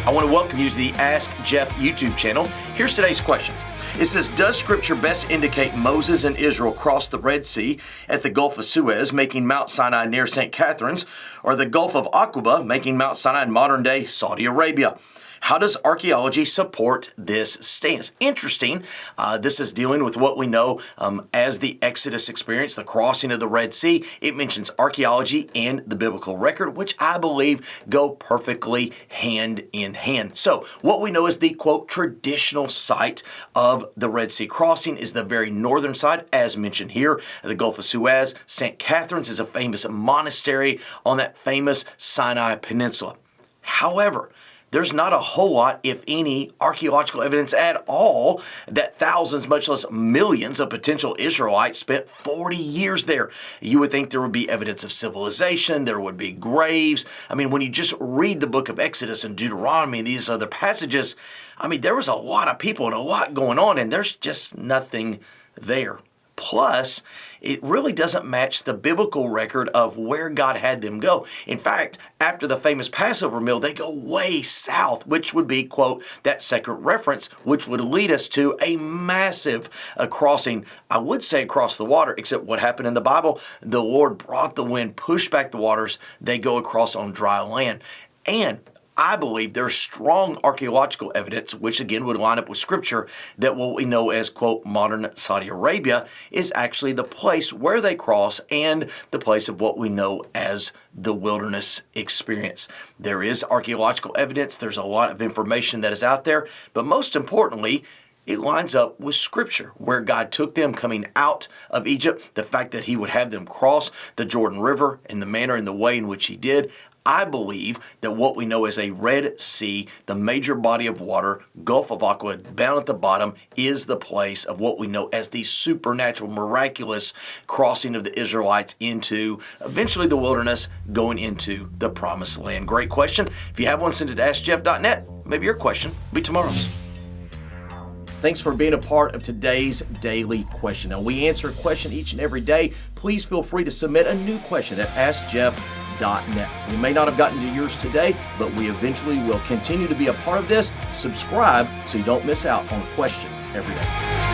I want to welcome you to the Ask Jeff YouTube channel. Here's today's question. It says, does Scripture best indicate Moses and Israel crossed the Red Sea at the Gulf of Suez, making Mount Sinai near St. Catherine's, or the Gulf of Aqaba, making Mount Sinai in modern-day Saudi Arabia? How does archaeology support this stance? Interesting. This is dealing with what we know as the Exodus experience, the crossing of the Red Sea. It mentions archaeology and the biblical record, which I believe go perfectly hand in hand. So what we know is the, quote, traditional site of the Red Sea crossing is the very northern side, as mentioned here, the Gulf of Suez. St. Catherine's is a famous monastery on that famous Sinai Peninsula. However, there's not a whole lot, if any, archaeological evidence at all that thousands, much less millions of potential Israelites spent 40 years there. You would think there would be evidence of civilization, there would be graves. I mean, when you just read the book of Exodus and Deuteronomy and these other passages, I mean, there was a lot of people and a lot going on, and there's just nothing there. Plus, it really doesn't match the biblical record of where God had them go. In fact, after the famous Passover meal, they go way south, which would be, quote, that second reference, which would lead us to a massive crossing, I would say across the water, except what happened in the Bible, the Lord brought the wind, pushed back the waters, they go across on dry land. And I believe there's strong archaeological evidence, which again would line up with Scripture, that what we know as, quote, modern Saudi Arabia is actually the place where they cross and the place of what we know as the wilderness experience. There is archaeological evidence. There's a lot of information that is out there. But most importantly, it lines up with Scripture, where God took them coming out of Egypt, the fact that He would have them cross the Jordan River in the manner and the way in which He did. I believe that what we know as a Red Sea, the major body of water, Gulf of Aqaba, down at the bottom, is the place of what we know as the supernatural, miraculous crossing of the Israelites into eventually the wilderness, going into the Promised Land. Great question. If you have one, send it to AskJeff.net. Maybe your question will be tomorrow's. Thanks for being a part of today's daily question. Now, we answer a question each and every day. Please feel free to submit a new question at AskJeff.net. We may not have gotten to yours today, but we eventually will continue to be a part of this. Subscribe so you don't miss out on a question every day.